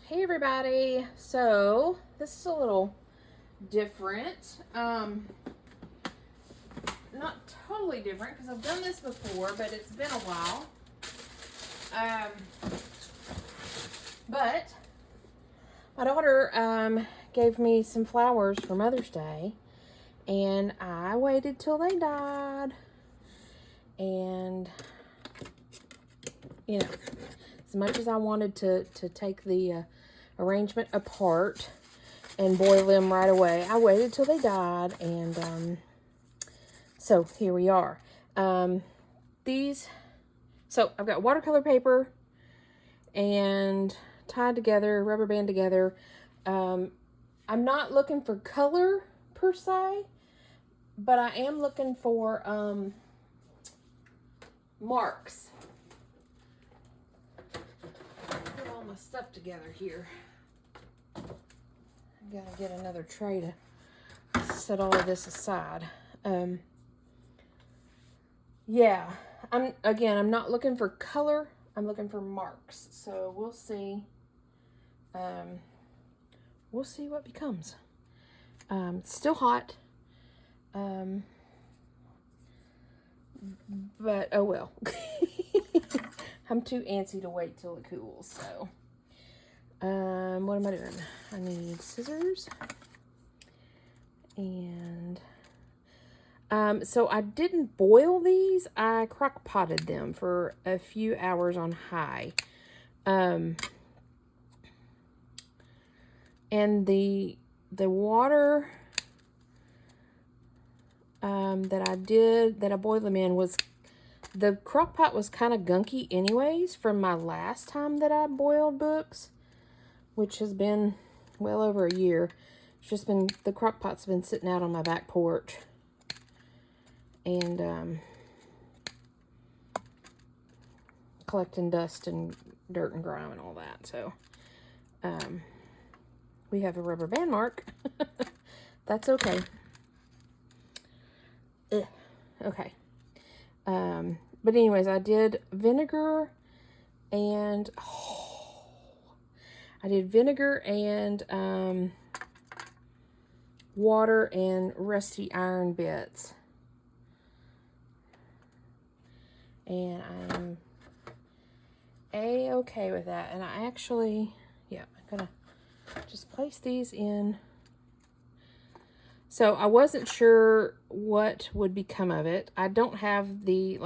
Hey everybody, so this is a little different, not totally different because I've done this before, but it's been a while. But my daughter gave me some flowers for Mother's Day, and I waited till they died, and you know, as much as I wanted to take the arrangement apart and boil them right away, I waited till they died, and so here we are. So I've got watercolor paper and tied together, rubber band together. I'm not looking for color per se, but I am looking for marks. Put all my stuff together here. I gotta get another tray to set all of this aside. Yeah, I'm not looking for color. I'm looking for marks. So we'll see. We'll see what becomes. It's still hot. But oh well. I'm too antsy to wait till it cools. So, what am I doing? I need scissors. And so I didn't boil these. I crock potted them for a few hours on high. And the water that I boiled them in was, the crock pot was kind of gunky anyways from my last time that I boiled books, which has been well over a year. It's just been, the crock pot's been sitting out on my back porch. And collecting dust and dirt and grime and all that. So we have a rubber band mark. That's okay. Ugh. Okay. But anyways, I did vinegar and water and rusty iron bits. And I'm a-okay with that. And I actually, yeah, I'm gonna just place these in. So I wasn't sure what would become of it. I don't have the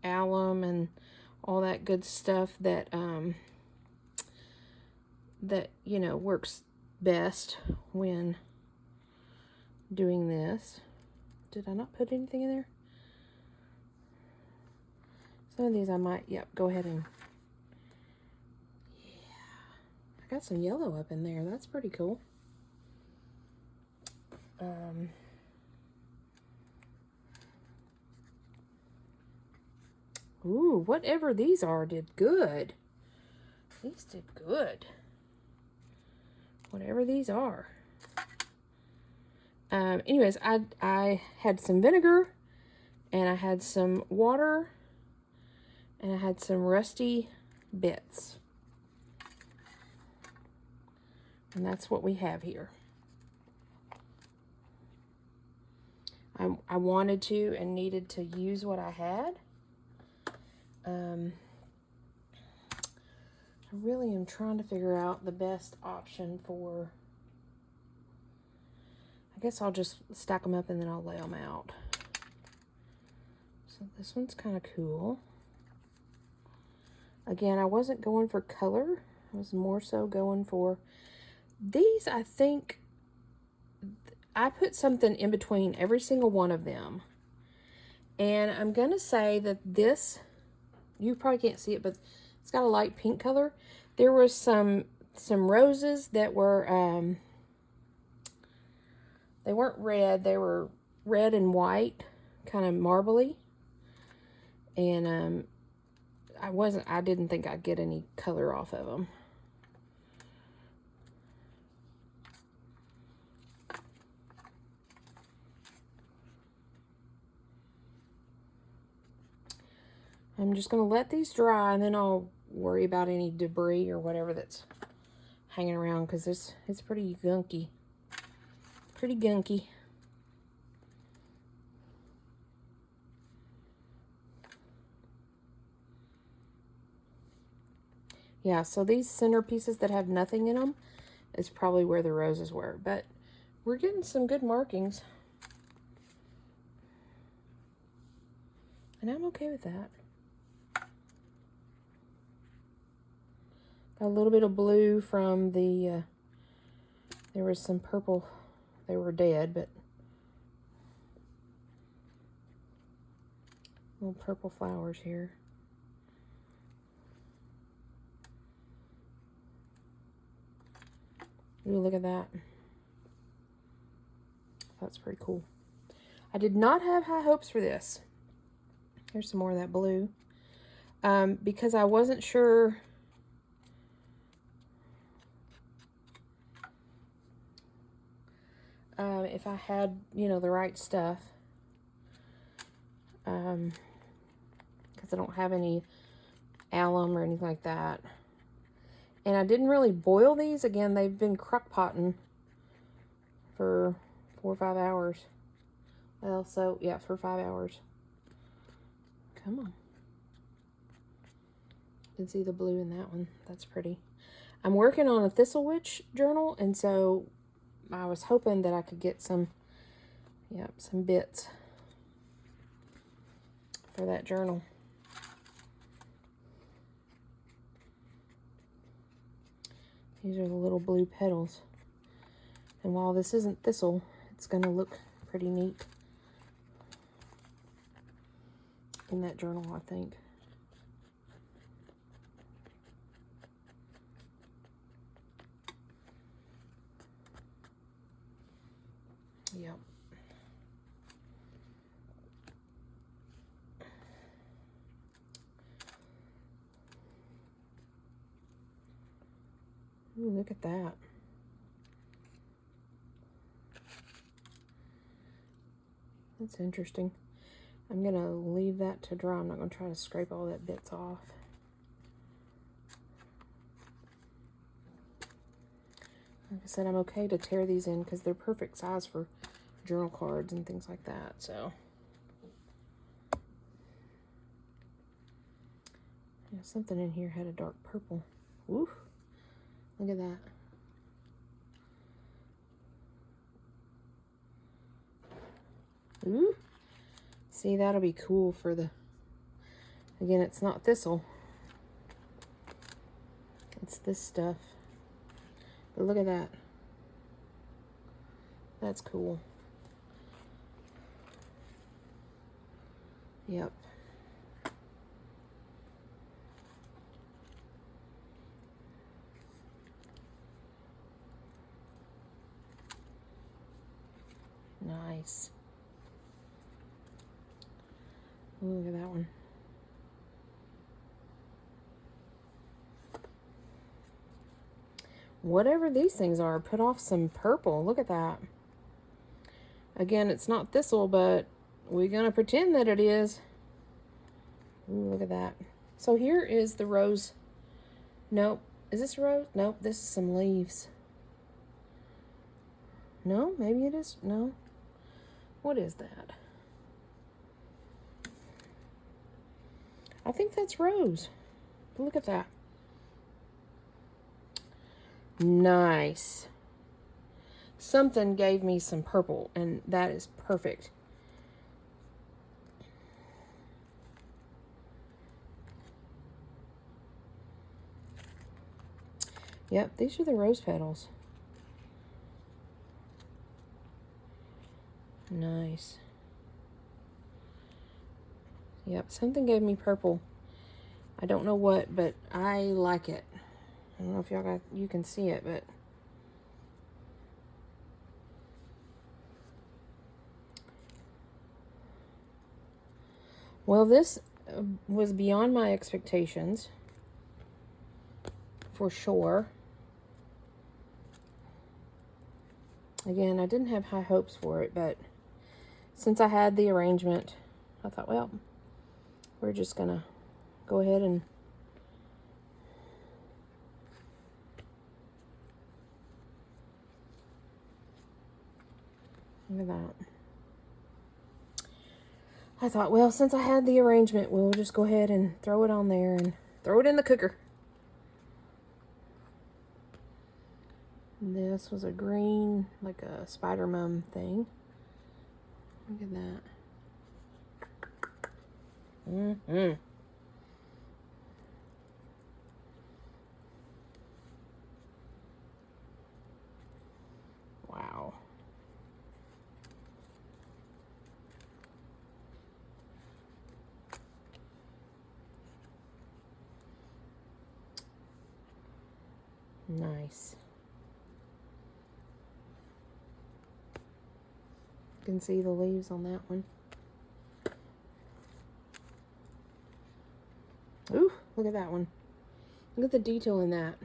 alum and all that good stuff that works best when doing this. Did I not put anything in there? Some of these I might, go ahead and, yeah. I got some yellow up in there. That's pretty cool. Ooh, whatever these are did good. These did good. Whatever these are. Anyways, I had some vinegar, and I had some water, and I had some rusty bits. And that's what we have here. I wanted to and needed to use what I had. I really am trying to figure out the best option for, I guess I'll just stack them up and then I'll lay them out. So this one's kind of cool. Again, I wasn't going for color. I was more so going for these. I think I put something in between every single one of them. And I'm going to say that this, you probably can't see it, but it's got a light pink color. There was some roses that were, they weren't red. They were red and white, kind of marbly. And I didn't think I'd get any color off of them. I'm just going to let these dry, and then I'll worry about any debris or whatever that's hanging around because it's pretty gunky. Pretty gunky. Yeah, so these center pieces that have nothing in them is probably where the roses were. But we're getting some good markings. And I'm okay with that. Got a little bit of blue from the, there was some purple. They were dead, but little purple flowers here. Ooh, look at that. That's pretty cool. I did not have high hopes for this. Here's some more of that blue. Because I wasn't sure if I had, you know, the right stuff. Because I don't have any alum or anything like that. And I didn't really boil these. Again, they've been crock potting for 4 or 5 hours. Well, so, yeah, for 5 hours. Come on. You can see the blue in that one. That's pretty. I'm working on a Thistle Witch journal, and so I was hoping that I could get some, yep, some bits for that journal. These are the little blue petals. And while this isn't thistle, it's going to look pretty neat in that journal, I think. Yep. Ooh, look at that. That's interesting. I'm going to leave that to dry. I'm not going to try to scrape all that bits off. Like I said, I'm okay to tear these in because they're perfect size for journal cards and things like that. So, yeah, something in here had a dark purple. Ooh, look at that. Ooh, see, that'll be cool for the, again, it's not thistle. It's this stuff. But look at that. That's cool. Yep. Nice. Ooh, look at that one. Whatever these things are, put off some purple. Look at that. Again, it's not thistle, but we're going to pretend that it is. Ooh, look at that. So here is the rose. Nope. Is this a rose? Nope, this is some leaves. No, maybe it is. No. What is that? I think that's rose. Look at that. Nice. Something gave me some purple, and that is perfect. Yep, these are the rose petals. Nice. Yep, something gave me purple. I don't know what, but I like it. I don't know if you can see it, but well, this was beyond my expectations, for sure. Again, I didn't have high hopes for it, but since I had the arrangement, I thought, well, we're just gonna go ahead and Look at that. I thought, well, since I had the arrangement, we'll just go ahead and throw it on there and throw it in the cooker. This was a green, like a spider mum thing. Look at that. Wow. Nice. You can see the leaves on that one. Ooh, look at that one. Look at the detail in that.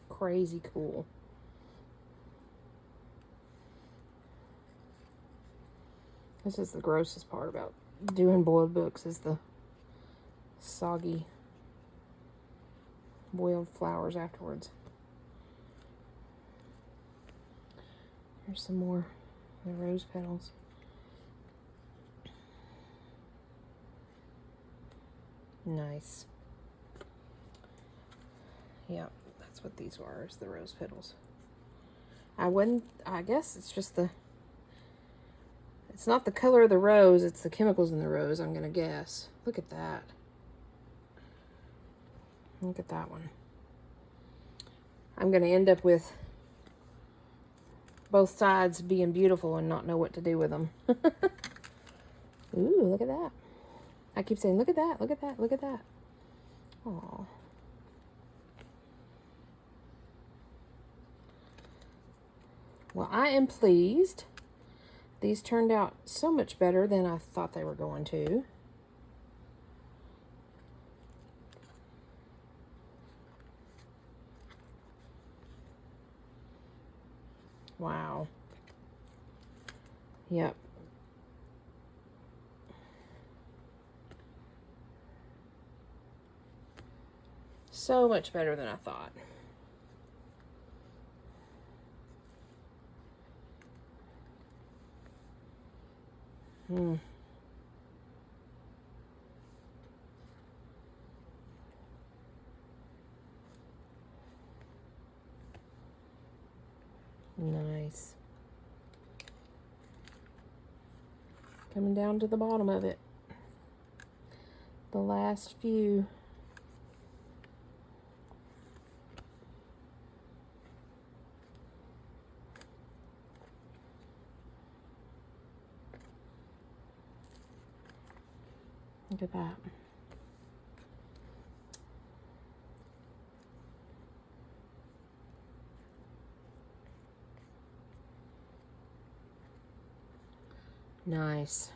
Crazy cool. This is the grossest part about doing boiled books, is the soggy boiled flowers afterwards. Here's some more of the rose petals. Nice. Yeah, that's what these are, is the rose petals. I guess it's just it's not the color of the rose, it's the chemicals in the rose, I'm gonna guess. Look at that. Look at that one. I'm gonna end up with both sides being beautiful and not know what to do with them. Ooh, look at that. I keep saying, look at that, look at that, look at that. Aww. Well, I am pleased. These turned out so much better than I thought they were going to. Wow. Yep. So much better than I thought. Nice. Coming down to the bottom of it. The last few. Look at that. Nice.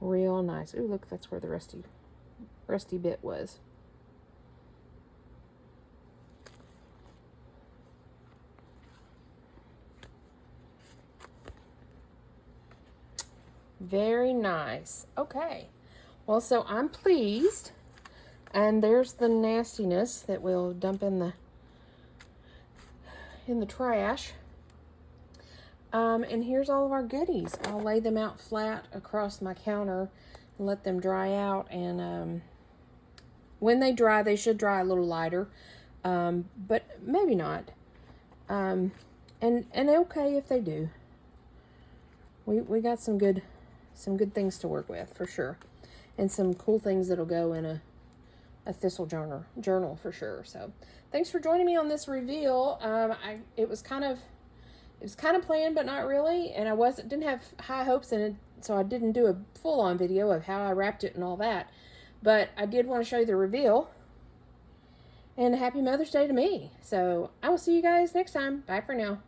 Real nice. Ooh, look, that's where the rusty bit was. Very nice. Okay. Well, so I'm pleased. And there's the nastiness that we'll dump in the trash. And here's all of our goodies. I'll lay them out flat across my counter and let them dry out. And when they dry, they should dry a little lighter, but maybe not. And okay if they do. We got some good things to work with for sure, and some cool things that'll go in a thistle journal for sure. So thanks for joining me on this reveal. It was kind of planned, but not really, and I didn't have high hopes in it, so I didn't do a full-on video of how I wrapped it and all that. But I did want to show you the reveal. And happy Mother's Day to me. So I will see you guys next time. Bye for now.